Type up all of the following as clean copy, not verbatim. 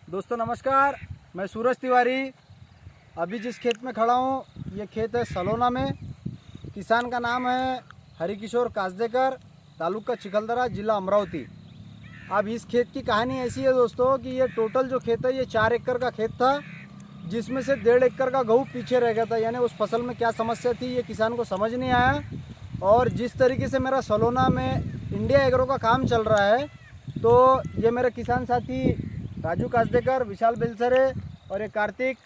दोस्तों नमस्कार, मैं सूरज तिवारी। अभी जिस खेत में खड़ा हूँ ये खेत है सलोना में। किसान का नाम है हरिकिशोर कासदेकर, तालुका चिखलदरा, जिला अमरावती। अब इस खेत की कहानी ऐसी है दोस्तों कि ये टोटल जो खेत है ये 4 एकड़ का खेत था, जिसमें से 1.5 एकड़ का गेहूँ पीछे रह गया था। यानी उस फसल में क्या समस्या थी ये किसान को समझ नहीं आया। और जिस तरीके से मेरा सलोना में इंडिया एग्रो का काम चल रहा है, तो ये मेरे किसान साथी राजू कासदेकर, विशाल बेलसरे और ये कार्तिक,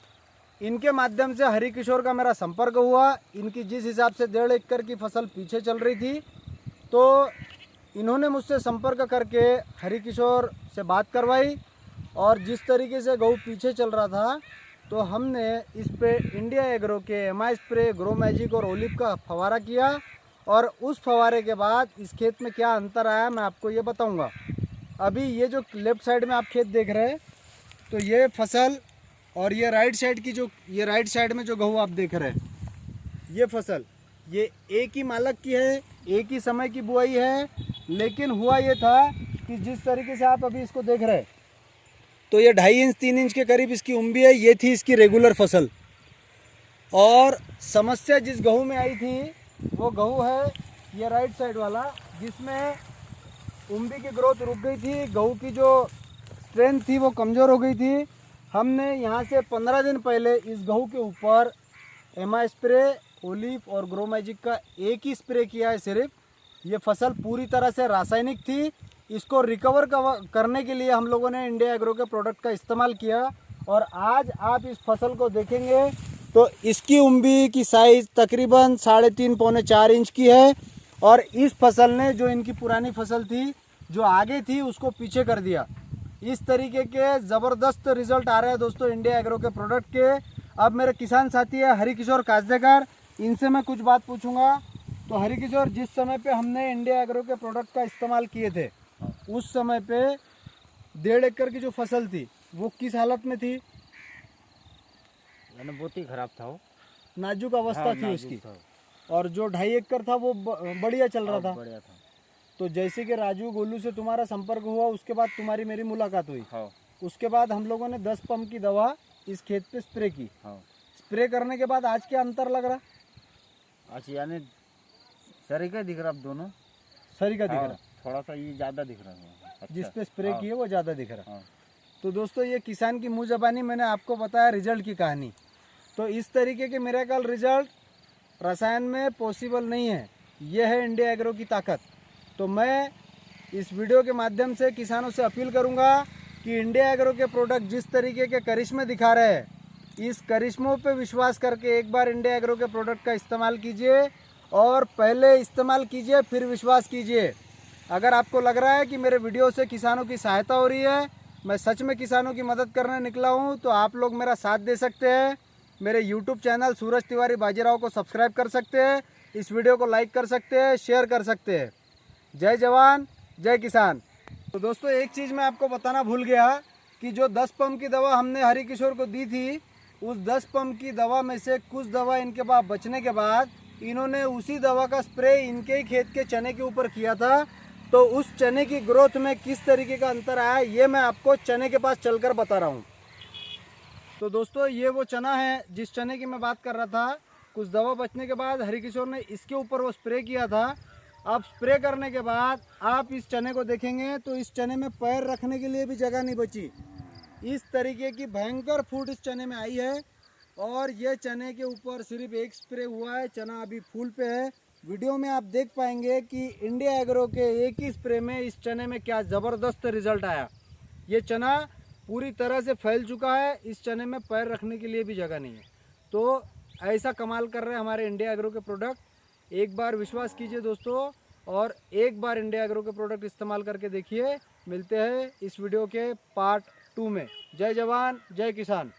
इनके माध्यम से हरिकिशोर का मेरा संपर्क हुआ। इनकी जिस हिसाब से 1.5 एकड़ की फसल पीछे चल रही थी, तो इन्होंने मुझसे संपर्क करके हरिकिशोर से बात करवाई। और जिस तरीके से गेहूँ पीछे चल रहा था, तो हमने इस पे इंडिया एग्रो के एमआई स्प्रे, ग्रो मैजिक और ओलिव का फवारा किया। और उस फवारे के बाद इस खेत में क्या अंतर आया मैं आपको ये बताऊंगा। अभी ये जो लेफ़्ट साइड में आप खेत देख रहे हैं, तो ये फसल, और ये राइट साइड में जो गेहूँ आप देख रहे हैं, ये फसल, ये एक ही मालक की है, एक ही समय की बुआई है। लेकिन हुआ ये था कि जिस तरीके से आप अभी इसको देख रहे हैं, तो ये 2.5 इंच 3 इंच के करीब इसकी उम्बी है। ये थी इसकी रेगुलर फसल। और समस्या जिस गेहूँ में आई थी वो गेहूँ है ये राइट साइड वाला, जिसमें उम्बी की ग्रोथ रुक गई थी, गेहूँ की जो स्ट्रेंथ थी वो कमज़ोर हो गई थी। हमने यहाँ से 15 दिन पहले इस गेहूँ के ऊपर एमआई स्प्रे, ओलिव और ग्रो मैजिक का एक ही स्प्रे किया है सिर्फ। ये फसल पूरी तरह से रासायनिक थी। इसको रिकवर करने के लिए हम लोगों ने इंडिया एग्रो के प्रोडक्ट का इस्तेमाल किया। और आज आप इस फसल को देखेंगे तो इसकी उम्बी की साइज़ तकरीबन 3.5 पौने 4 इंच की है। और इस फसल ने जो इनकी पुरानी फसल थी जो आगे थी उसको पीछे कर दिया। इस तरीके के ज़बरदस्त रिजल्ट आ रहे हैं दोस्तों इंडिया एग्रो के प्रोडक्ट के। अब मेरे किसान साथी है हरिकिशोर कासदेकर, इनसे मैं कुछ बात पूछूंगा। तो हरिकिशोर, जिस समय पे हमने इंडिया एग्रो के प्रोडक्ट का इस्तेमाल किए थे, उस समय पे 1.5 एकड़ की जो फसल थी वो किस हालत में थी? यानी बहुत ही खराब था वो, नाजुक अवस्था थी उसकी। था। और जो 2.5 एकड़ था वो बढ़िया चल रहा था। बढ़िया था। तो जैसे कि राजू गोलू से तुम्हारा संपर्क हुआ, उसके बाद तुम्हारी मेरी मुलाकात हुई। हाँ। उसके बाद हम लोगों ने 10 पंप की दवा इस खेत पे स्प्रे की। हाँ। स्प्रे करने के बाद आज क्या अंतर लग रहा? अच्छा, यानी सरी का दिख रहा अब दोनों। सरी का दिख हाँ, रहा, थोड़ा सा ये ज़्यादा दिख रहा है। अच्छा। जिस पे स्प्रे किए वो ज़्यादा दिख रहा। हाँ। तो दोस्तों ये किसान की मुँह ज़बानी मैंने आपको बताया रिजल्ट की कहानी। तो इस तरीके के मिरेकल रिजल्ट रसायन में पॉसिबल नहीं है। ये है इंडिया एग्रो की ताकत। तो मैं इस वीडियो के माध्यम से किसानों से अपील करूंगा कि इंडिया एग्रो के प्रोडक्ट जिस तरीके के करिश्मे दिखा रहे हैं, इस करिश्मों पे विश्वास करके एक बार इंडिया एग्रो के प्रोडक्ट का इस्तेमाल कीजिए। और पहले इस्तेमाल कीजिए फिर विश्वास कीजिए। अगर आपको लग रहा है कि मेरे वीडियो से किसानों की सहायता हो रही है, मैं सच में किसानों की मदद करने निकला हूँ, तो आप लोग मेरा साथ दे सकते हैं। मेरे यूट्यूब चैनल सूरज तिवारी बाजीराव को सब्सक्राइब कर सकते हैं, इस वीडियो को लाइक कर सकते हैं, शेयर कर सकते हैं। जय जवान जय किसान। तो दोस्तों एक चीज़ मैं आपको बताना भूल गया कि जो 10 पंप की दवा हमने हरिकिशोर को दी थी, उस 10 पंप की दवा में से कुछ दवा इनके पास बचने के बाद इन्होंने उसी दवा का स्प्रे इनके ही खेत के चने के ऊपर किया था। तो उस चने की ग्रोथ में किस तरीके का अंतर आया ये मैं आपको चने के पास चलकर बता रहा हूँ। तो दोस्तों ये वो चना है जिस चने की मैं बात कर रहा था। कुछ दवा बचने के बाद हरिकिशोर ने इसके ऊपर वो स्प्रे किया था। अब स्प्रे करने के बाद आप इस चने को देखेंगे तो इस चने में पैर रखने के लिए भी जगह नहीं बची। इस तरीके की भयंकर फूट इस चने में आई है। और ये चने के ऊपर सिर्फ एक स्प्रे हुआ है, चना अभी फूल पे है। वीडियो में आप देख पाएंगे कि इंडिया एग्रो के एक ही स्प्रे में इस चने में क्या ज़बरदस्त रिजल्ट आया। ये चना पूरी तरह से फैल चुका है, इस चने में पैर रखने के लिए भी जगह नहीं है। तो ऐसा कमाल कर रहे हैं हमारे इंडिया एग्रो के प्रोडक्ट। एक बार विश्वास कीजिए दोस्तों, और एक बार इंडिया एग्रो के प्रोडक्ट इस्तेमाल करके देखिए। मिलते हैं इस वीडियो के पार्ट 2 में। जय जवान जय किसान।